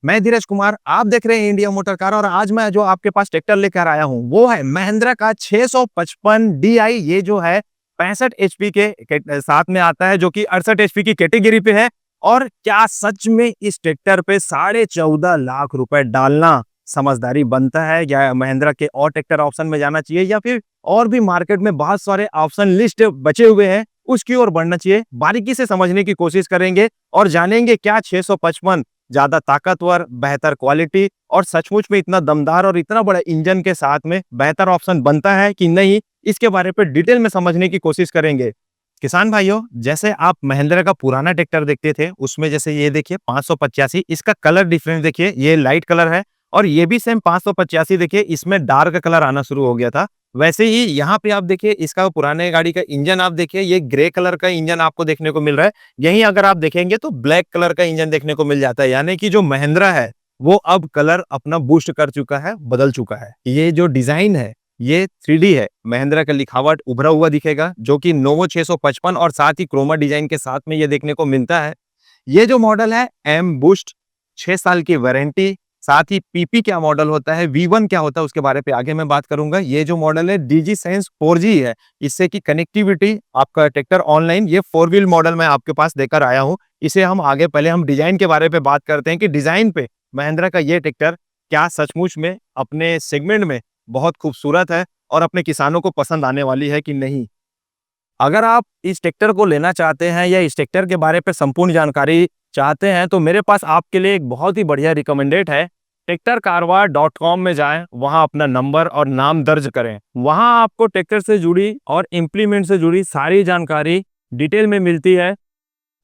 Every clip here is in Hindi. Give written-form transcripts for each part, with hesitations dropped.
मैं धीरज कुमार, आप देख रहे हैं इंडिया मोटर कार और आज मैं जो आपके पास ट्रैक्टर लेकर आया हूं वो है महिंद्रा का 655 DI। ये जो है 65 एचपी के साथ में आता है, जो कि 68 एचपी की कैटेगरी पे है। और क्या सच में इस ट्रैक्टर पे 14.5 लाख रुपए डालना समझदारी बनता है, या महिंद्रा के और ट्रैक्टर ऑप्शन में जाना चाहिए, या फिर और भी मार्केट में बहुत सारे ऑप्शन लिस्ट बचे हुए हैं उसकी ओर बढ़ना चाहिए? बारीकी से समझने की कोशिश करेंगे और जानेंगे क्या 655 ज्यादा ताकतवर, बेहतर क्वालिटी और सचमुच में इतना दमदार और इतना बड़ा इंजन के साथ में बेहतर ऑप्शन बनता है कि नहीं, इसके बारे पे डिटेल में समझने की कोशिश करेंगे। किसान भाइयों, जैसे आप महिंद्रा का पुराना ट्रैक्टर देखते थे उसमें जैसे ये देखिए 585, इसका कलर डिफरेंस देखिए, ये लाइट कलर है और ये भी सेम 585 देखिए, इसमें डार्क कलर आना शुरू हो गया था। वैसे ही यहाँ पे आप देखिए इसका पुराने गाड़ी का इंजन आप देखिए, ये ग्रे कलर का इंजन आपको देखने को मिल रहा है। यहीं अगर आप देखेंगे तो ब्लैक कलर का इंजन देखने को मिल जाता है, यानी कि जो महिंद्रा है वो अब कलर अपना बूस्ट कर चुका है, बदल चुका है। ये जो डिजाइन है ये 3D है, महिंद्रा का लिखावट उभरा हुआ दिखेगा, जो कि नोवो 655 और साथ ही क्रोमा डिजाइन के साथ में ये देखने को मिलता है। ये जो मॉडल है एम बूस्ट, 6 साल की वारंटी, साथ ही पीपी क्या मॉडल होता है, V1 क्या होता है उसके बारे पे आगे मैं बात करूंगा। ये जो मॉडल है DG सेंस 4G है, इससे की कनेक्टिविटी आपका ट्रैक्टर ऑनलाइन, ये 4 व्हील मॉडल मैं आपके पास देकर आया हूं। इसे हम आगे पहले हम डिजाइन के बारे पे बात करते हैं कि डिजाइन पे महिंद्रा का ये ट्रैक्टर क्या सचमुच में अपने सेगमेंट में बहुत खूबसूरत है और अपने किसानों को पसंद आने वाली है कि नहीं। अगर आप इस ट्रैक्टर को लेना चाहते हैं या इस ट्रैक्टर के बारे पे संपूर्ण जानकारी चाहते हैं तो मेरे पास आपके लिए एक बहुत ही बढ़िया रिकमेंडेड है। ट्रैक्टरकारवा.com में जाएं, वहां अपना नंबर और नाम दर्ज करें। वहां आपको ट्रैक्टर से जुड़ी और इम्प्लीमेंट से जुड़ी सारी जानकारी डिटेल में मिलती है।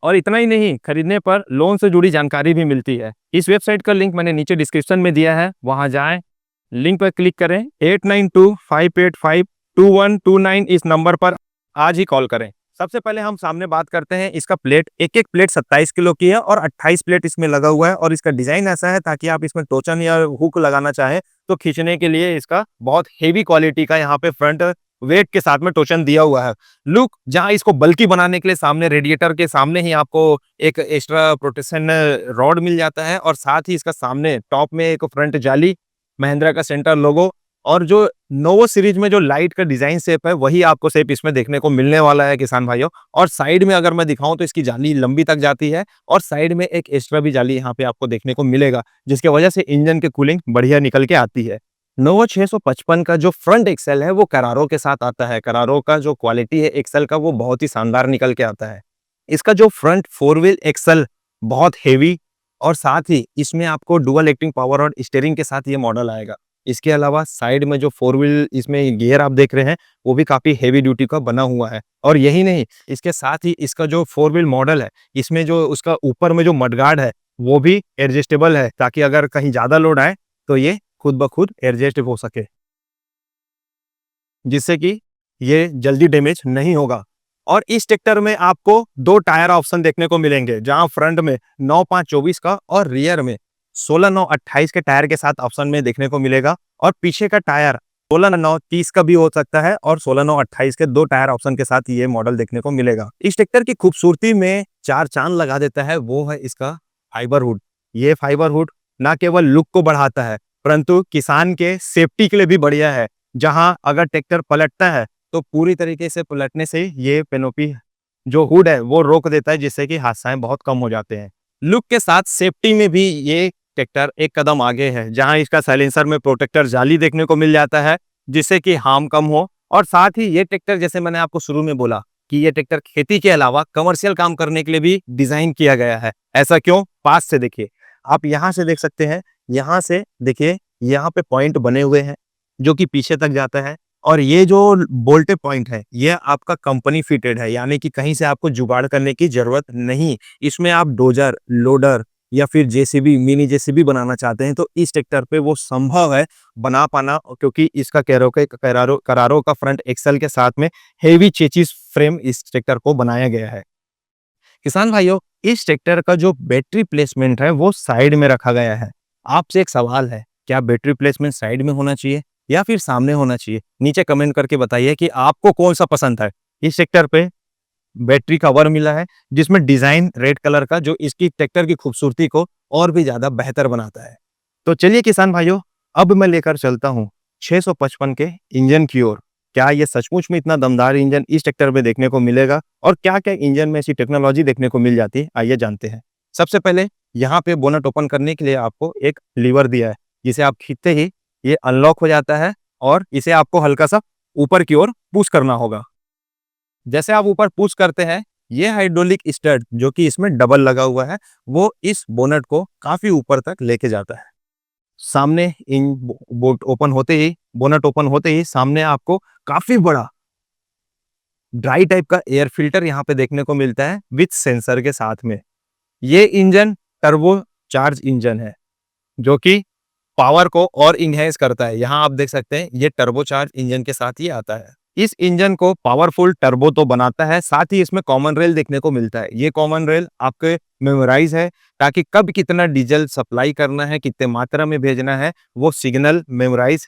और इतना ही नहीं, खरीदने पर लोन से जुड़ी जानकारी भी मिलती है। इस वेबसाइट का लिंक मैंने नीचे डिस्क्रिप्शन में दिया है, वहां जाएं, लिंक पर क्लिक करें, 8925852129 इस नंबर पर आज ही कॉल करें। सबसे पहले हम सामने बात करते हैं इसका प्लेट। एक एक प्लेट 27 किलो की है और 28 प्लेट इसमें लगा हुआ है। और इसका डिजाइन ऐसा है ताकि आप इसमें टोचन या हुक लगाना चाहें तो खींचने के लिए इसका बहुत हेवी क्वालिटी का यहाँ पे फ्रंट वेट के साथ में टोचन दिया हुआ है। लुक, जहां इसको बल्कि बनाने के लिए सामने रेडिएटर के सामने ही आपको एक एक्स्ट्रा प्रोटेक्शन रॉड मिल जाता है और साथ ही इसका सामने टॉप में एक फ्रंट जाली, महिंद्रा का सेंटर लोगो और जो नोवो सीरीज में जो लाइट का डिजाइन शेप है वही आपको शेप इसमें देखने को मिलने वाला है किसान भाइयों। और साइड में अगर मैं दिखाऊं तो इसकी जाली लंबी तक जाती है और साइड में एक एक्स्ट्रा भी जाली यहाँ पे आपको देखने को मिलेगा, जिसकी वजह से इंजन की कूलिंग बढ़िया निकल के आती है। नोवो 655 का जो फ्रंट एक्सेल है वो करारो के साथ आता है। करारो का जो क्वालिटी है एक्सेल का वो बहुत ही शानदार निकल के आता है। इसका जो फ्रंट 4 व्हील एक्सेल बहुत हेवी और साथ ही इसमें आपको डुअल एक्टिंग पावर और स्टीयरिंग के साथ ये मॉडल आएगा। इसके अलावा साइड में जो 4 व्हील इसमें गियर आप देख रहे हैं वो भी काफी हेवी ड्यूटी का बना हुआ है। और यही नहीं, इसके साथ ही इसका जो 4 व्हील मॉडल है इसमें जो उसका ऊपर में जो मडगार्ड है वो भी एडजस्टेबल है, ताकि अगर कहीं ज्यादा लोड आए तो ये खुद ब खुद एडजस्ट हो सके, जिससे कि ये जल्दी डैमेज नहीं होगा। और इस ट्रैक्टर में आपको 2 टायर ऑप्शन देखने को मिलेंगे, जहां फ्रंट में 9-5-24 का और रियर में 16-9-28 के टायर के साथ ऑप्शन में देखने को मिलेगा। और पीछे का टायर 16-9-30 का भी हो सकता है और 16-9-28 के 2 टायर ऑप्शन के साथ ये मॉडल देखने को मिलेगा। इस ट्रैक्टर की खूबसूरती में चार चांद लगा देता है वो है इसका फाइबर हुड। ये फाइबर हुड ना केवल लुक को बढ़ाता है परंतु किसान के सेफ्टी के लिए भी बढ़िया है। जहां अगर ट्रैक्टर पलटता है तो पूरी तरीके से पलटने से ये पेनोपी जो हुड है वो रोक देता है, जिससे कि हादसाएं बहुत कम हो जाते हैं। लुक के साथ सेफ्टी में भी ये ट्रैक्टर एक कदम आगे है, जहां इसका साइलेंसर में प्रोटेक्टर जाली देखने को मिल जाता है, जिससे कि हार्म कम हो। और साथ ही ये ट्रैक्टर, जैसे मैंने आपको शुरू में बोला कि ये ट्रैक्टर खेती के अलावा कमर्शियल काम करने के लिए भी डिजाइन किया गया है। ऐसा क्यों? पास से देखिए, आप यहाँ से देख सकते हैं, यहाँ से देखिए, यहाँ पे पॉइंट बने हुए हैं जो कि पीछे तक जाता है। और ये जो बोल्टे पॉइंट है ये आपका कंपनी फिटेड है, यानी कि कहीं से आपको जुगाड़ करने की जरूरत नहीं। इसमें आप डोजर, लोडर या फिर जेसीबी, मिनी जेसीबी बनाना चाहते हैं तो इस ट्रैक्टर पे वो संभव है बना पाना, क्योंकि इसका करारो का फ्रंट एक्सल के साथ में हेवी चेचिस फ्रेम इस ट्रैक्टर को बनाया गया है। किसान भाइयों, इस ट्रैक्टर का जो बैटरी प्लेसमेंट है वो साइड में रखा गया है। आपसे एक सवाल है, क्या बैटरी प्लेसमेंट साइड में होना चाहिए या फिर सामने होना चाहिए? नीचे कमेंट करके बताइए कि आपको कौन सा पसंद है। इस ट्रैक्टर पे बैटरी कवर मिला है, जिसमें डिजाइन रेड कलर का जो इसकी ट्रैक्टर की खूबसूरती को और भी ज्यादा बेहतर बनाता है। तो चलिए किसान भाइयों, अब मैं लेकर चलता हूँ 655 के इंजन की ओर। क्या ये सचमुच में इतना दमदार इंजन इस ट्रैक्टर में देखने को मिलेगा और क्या क्या इंजन में ऐसी टेक्नोलॉजी देखने को मिल जाती है, आइए जानते हैं। सबसे पहले यहाँ पे बोनट ओपन करने के लिए आपको एक लीवर दिया है, जिसे आप खींचते ही ये अनलॉक हो जाता है और इसे आपको हल्का सा ऊपर की ओर पुश करना होगा। जैसे आप ऊपर पुश करते हैं, ये हाइड्रोलिक स्टड जो कि इसमें डबल लगा हुआ है, वो इस बोनट को काफी ऊपर तक लेके जाता है। सामने इन बोट ओपन होते ही बोनट ओपन होते ही सामने आपको काफी बड़ा ड्राई टाइप का एयर फिल्टर यहाँ पे देखने को मिलता है विथ सेंसर के साथ में। ये इंजन टर्बो चार्ज इंजन है जो कि पावर को और इनहेंस करता है। यहाँ आप देख सकते हैं ये टर्बो चार्ज इंजन के साथ ही आता है। इस इंजन को पावरफुल टर्बो तो बनाता है, साथ ही इसमें कॉमन रेल देखने को मिलता है। ये कॉमन रेल आपके मेमोराइज है, ताकि कब कितना डीजल सप्लाई करना है, कितने मात्रा में भेजना है, वो सिग्नल मेमोराइज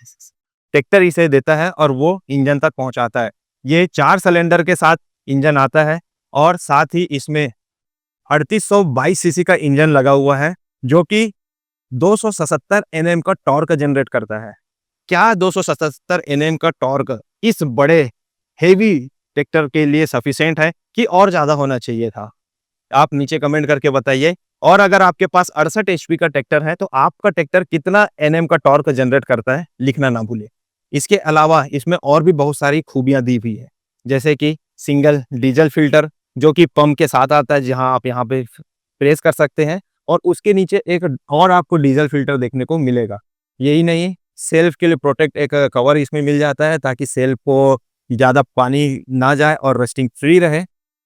ट्रैक्टर इसे देता है और वो इंजन तक पहुंचाता है। ये 4 सिलेंडर के साथ इंजन आता है और साथ ही इसमें 3822 सीसी का इंजन लगा हुआ है जो कि 277 एनएम का टॉर्क जनरेट करता है। क्या 277 एनएम का टॉर्क इस बड़े हेवी ट्रैक्टर के लिए सफिशिएंट है कि और ज्यादा होना चाहिए था? आप नीचे कमेंट करके बताइए। और अगर आपके पास 68 एचपी का ट्रैक्टर है तो आपका ट्रैक्टर कितना एनएम का टॉर्क जनरेट करता है, लिखना ना भूलिए। इसके अलावा इसमें और भी बहुत सारी खूबियां दी हुई है, जैसे कि सिंगल डीजल फिल्टर जो कि पंप के साथ आता है, जहां आप यहाँ पे प्रेस कर सकते हैं और उसके नीचे एक और आपको डीजल फिल्टर देखने को मिलेगा। यही नहीं, सेल्फ के लिए प्रोटेक्ट एक कवर इसमें मिल जाता है ताकि सेल्फ को ज़्यादा पानी ना जाए और रस्टिंग फ्री रहे।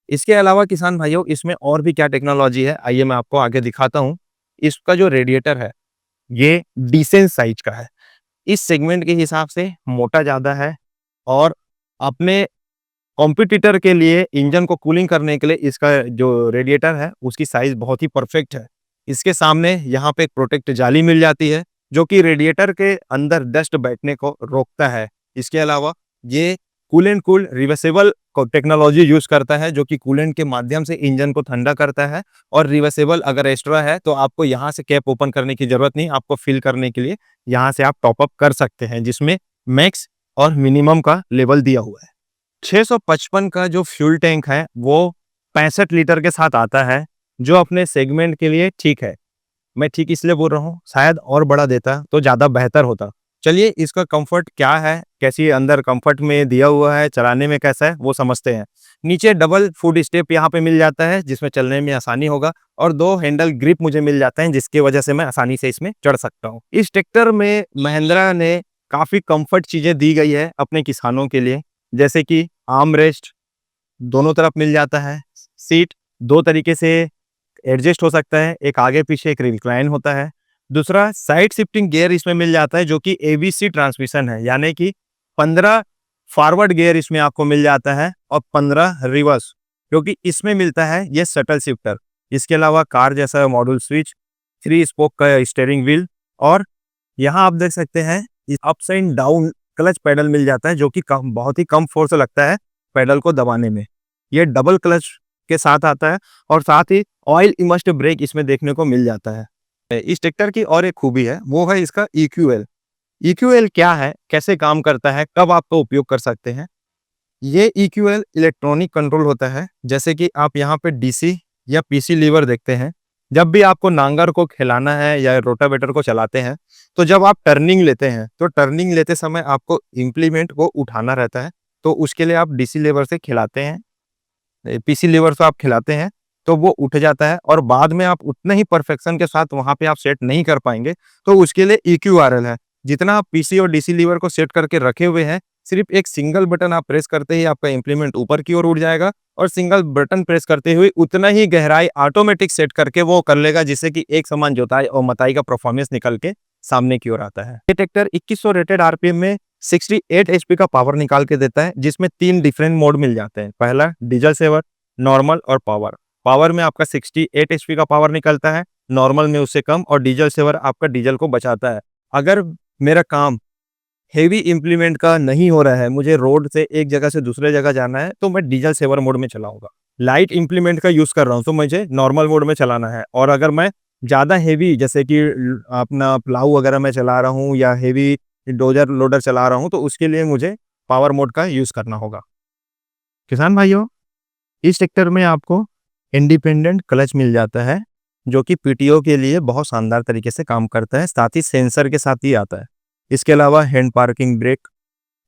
इसके अलावा किसान भाइयों, इसमें और भी क्या टेक्नोलॉजी है, आइए मैं आपको आगे दिखाता हूँ। इसका जो रेडिएटर है ये डिसेंट साइज का है, इस सेगमेंट के हिसाब से मोटा ज़्यादा है और अपने कॉम्पिटिटर के लिए इंजन को कूलिंग करने के लिए इसका जो रेडिएटर है उसकी साइज बहुत ही परफेक्ट है। इसके सामने यहाँ पे एक प्रोटेक्ट जाली मिल जाती है जो कि रेडिएटर के अंदर डस्ट बैठने को रोकता है। इसके अलावा ये coolant cool reversible technology use करता है जो कि कूलेंट के माध्यम से इंजन को ठंडा करता है। और रिवर्सेबल अगर एक्स्ट्रा है तो आपको यहाँ से कैप ओपन करने की जरूरत नहीं, आपको फिल करने के लिए यहाँ से आप टॉप अप कर सकते हैं, जिसमें मैक्स और मिनिमम का लेवल दिया हुआ है। 655 का जो फ्यूल टैंक है वो 65 लीटर के साथ आता है, जो अपने सेगमेंट के लिए ठीक है। मैं ठीक इसलिए बोल रहा हूँ, शायद और बड़ा देता तो ज़्यादा बेहतर होता। चलिए इसका कंफर्ट क्या है, कैसी अंदर कंफर्ट में दिया हुआ है, चलाने में कैसा है वो समझते हैं। नीचे डबल फुट स्टेप यहाँ पे मिल जाता है जिसमें चलने में आसानी होगा और 2 हैंडल ग्रिप मुझे मिल जाते हैं जिसकी वजह से मैं आसानी से इसमें चढ़ सकता हूँ। इस ट्रैक्टर में महिंद्रा ने काफ़ी कंफर्ट चीज़ें दी गई है अपने किसानों के लिए, जैसे कि आर्म रेस्ट दोनों तरफ मिल जाता है, सीट 2 तरीके से एडजस्ट हो सकता है, एक आगे पीछे एक रिक्लाइन होता है। दूसरा साइड शिफ्टिंग गियर इसमें मिल जाता है जो कि एबीसी ट्रांसमिशन है, यानी कि 15 फॉरवर्ड गियर इसमें आपको मिल जाता है और 15 रिवर्स, क्योंकि इसमें मिलता है ये शटल शिफ्टर। इसके अलावा कार जैसा मॉड्यूल स्विच, 3 स्पोक का स्टीयरिंग व्हील और यहाँ आप देख सकते हैं ups and down clutch pedal मिल जाता है जो कि बहुत ही कम फोर्स लगता है पैडल को दबाने में। ये डबल क्लच के साथ आता है और साथ ही ऑयल इमर्स्ड ब्रेक इसमें देखने को मिल जाता है। इस ट्रैक्टर की और एक खूबी है, वो है इसका EQL। EQL क्या है, कैसे काम करता है, कब आपको उपयोग कर सकते हैं? ये EQL इलेक्ट्रॉनिक कंट्रोल होता है। जैसे कि आप यहाँ पे DC या PC लीवर देखते हैं, जब भी आपको नांगर को खिलाना है या रोटावेटर को चलाते हैं, तो जब आप टर्निंग लेते हैं तो टर्निंग लेते समय आपको इम्प्लीमेंट को उठाना रहता है, तो उसके लिए आप DC लीवर से खिलाते हैं, PC लीवर से आप खिलाते हैं तो वो उठ जाता है और बाद में आप उतने ही परफेक्शन के साथ वहां पे आप सेट नहीं कर पाएंगे, तो उसके लिए EQRL है। जितना आप PC और DC लीवर को सेट करके रखे हुए हैं, सिर्फ एक सिंगल बटन आप प्रेस करते ही आपका इंप्लीमेंट ऊपर की ओर उड़ जाएगा और सिंगल बटन प्रेस करते हुए उतना ही गहराई ऑटोमेटिक सेट करके वो कर लेगा, जिससे कि एक समान जोताई और मताई का परफॉर्मेंस निकल के सामने की ओर आता है। ये ट्रैक्टर 2100 रेटेड RPM में 68 HP का पावर निकाल के देता है, जिसमें 3 डिफरेंट मोड मिल जाते हैं। पहला डीजल सेवर, नॉर्मल और पावर। पावर में आपका 68 HP का पावर निकलता है, नॉर्मल में उससे कम, और डीजल सेवर आपका डीजल को बचाता है। अगर मेरा काम हेवी इंप्लीमेंट का नहीं हो रहा है, मुझे रोड से एक जगह से दूसरे जगह जाना है, तो मैं डीजल सेवर मोड में चलाऊंगा। लाइट इम्प्लीमेंट का यूज़ कर रहा हूँ तो मुझे नॉर्मल मोड में चलाना है। और अगर मैं ज़्यादा हेवी जैसे कि अपना प्लाऊ वगैरह मैं चला रहा हूँ या हेवी डोजर लोडर चला रहा हूँ तो उसके लिए मुझे पावर मोड का यूज़ करना होगा। किसान भाइयों, इस ट्रैक्टर में आपको इंडिपेंडेंट क्लच मिल जाता है जो कि पीटीओ के लिए बहुत शानदार तरीके से काम करता है, साथ ही सेंसर के साथ ही आता है। इसके अलावा हैंड पार्किंग ब्रेक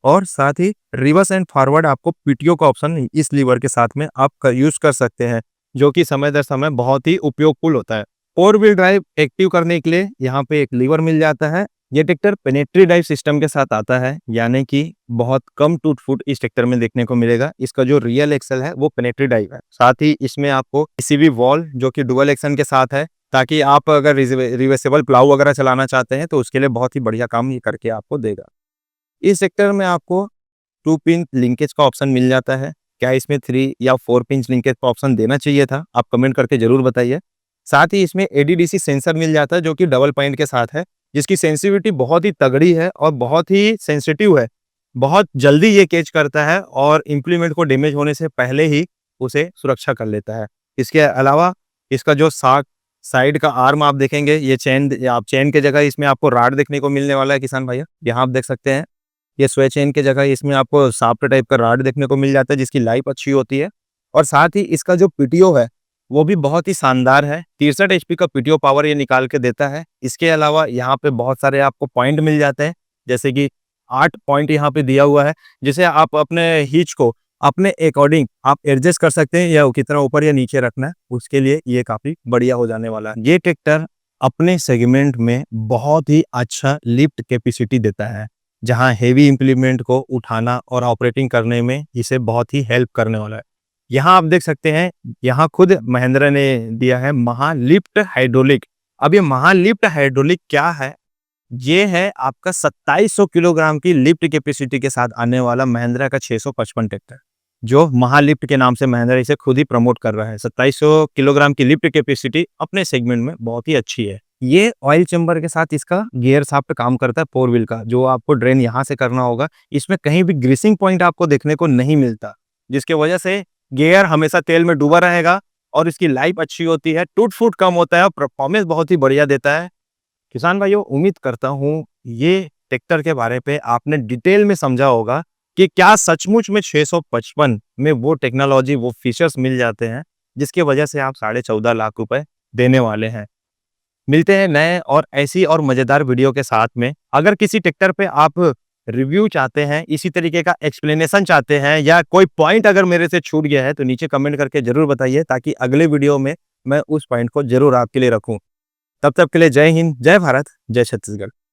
और साथ ही रिवर्स एंड फॉरवर्ड आपको पीटीओ का ऑप्शन इस लीवर के साथ में आप यूज कर सकते हैं, जो कि समय दर समय बहुत ही उपयोगफुल होता है। फोर व्हील ड्राइव एक्टिव करने के लिए यहाँ पे एक लीवर मिल जाता है। ये ट्रैक्टर पेनेट्री ड्राइव सिस्टम के साथ आता है, यानी कि बहुत कम टूट फूट इस ट्रैक्टर में देखने को मिलेगा। इसका जो रियल एक्सल है वो पेनेट्री ड्राइव है। साथ ही इसमें आपको पीसीबी वॉल जो कि डुअल एक्शन के साथ है, ताकि आप अगर रिवर्सेबल प्लाऊ वगैरह चलाना चाहते हैं तो उसके लिए बहुत ही बढ़िया काम ये करके आपको देगा। इस सेक्टर में आपको 2 पिन लिंकेज का ऑप्शन मिल जाता है। क्या इसमें 3 या 4 पिन लिंकेज का ऑप्शन देना चाहिए था? आप कमेंट करके ज़रूर बताइए। साथ ही इसमें एडीडीसी सेंसर मिल जाता है जो कि डबल पॉइंट के साथ है, जिसकी सेंसिटिविटी बहुत ही तगड़ी है और बहुत ही सेंसिटिव है। बहुत जल्दी ये कैच करता है और इम्प्लीमेंट को डैमेज होने से पहले ही उसे सुरक्षा कर लेता है। इसके अलावा इसका जो साइड का आर्म आप देखेंगे, ये चेन आप चेन के जगह इसमें आपको रॉड देखने को मिलने वाला है किसान भैया। यहाँ आप देख सकते हैं, ये स्वे चेन के जगह इसमें आपको साफ्ट टाइप का रॉड देखने को मिल जाता है जिसकी लाइफ अच्छी होती है। और साथ ही इसका जो पीटीओ है वो भी बहुत ही शानदार है। 63 एचपी का पीटीओ पावर ये निकाल के देता है। इसके अलावा यहाँ पे बहुत सारे आपको पॉइंट मिल जाते हैं, जैसे कि 8 पॉइंट यहाँ पे दिया हुआ है, जिसे आप अपने हिच को अपने अकॉर्डिंग आप एडजस्ट कर सकते हैं या कितना ऊपर या नीचे रखना है, उसके लिए ये काफी बढ़िया हो जाने वाला है। ये ट्रैक्टर अपने सेगमेंट में बहुत ही अच्छा लिफ्ट कैपेसिटी देता है, जहां हेवी इम्प्लीमेंट को उठाना और ऑपरेटिंग करने में इसे बहुत ही हेल्प करने वाला है। यहाँ आप देख सकते हैं, यहाँ खुद महिंद्रा ने दिया है महालिफ्ट हाइड्रोलिक। अब ये महालिफ्ट हाइड्रोलिक क्या है? ये है आपका 2700 किलोग्राम की लिफ्ट कैपेसिटी के साथ आने वाला महिंद्रा का 655 ट्रैक्टर, जो महालिफ्ट के नाम से महिंद्रा इसे खुद ही प्रमोट कर रहा है। 2700 किलोग्राम की लिफ्ट कैपेसिटी अपने सेगमेंट में बहुत ही अच्छी है। ये ऑयल चेंबर के साथ इसका गियर शाफ्ट काम करता है 4 व्हील का, जो आपको ड्रेन यहाँ से करना होगा। इसमें कहीं भी ग्रीसिंग पॉइंट आपको देखने को नहीं मिलता, जिसकी वजह से गियर हमेशा तेल में डूबा रहेगा और इसकी लाइफ अच्छी होती है, टूट फूट कम होता है और परफॉर्मेंस बहुत ही बढ़िया देता है। किसान भाइयों, उम्मीद करता हूँ ये ट्रैक्टर के बारे पे आपने डिटेल में समझा होगा कि क्या सचमुच में 655 में वो टेक्नोलॉजी, वो फीचर्स मिल जाते हैं जिसकी वजह से आप 14.5 लाख रुपए देने वाले हैं। मिलते हैं नए और ऐसी और मजेदार वीडियो के साथ में। अगर किसी ट्रैक्टर पे आप रिव्यू चाहते हैं, इसी तरीके का एक्सप्लेनेशन चाहते हैं, या कोई पॉइंट अगर मेरे से छूट गया है तो नीचे कमेंट करके जरूर बताइए, ताकि अगले वीडियो में मैं उस पॉइंट को जरूर आपके लिए रखूं। तब तक के लिए जय हिंद, जय भारत, जय छत्तीसगढ़।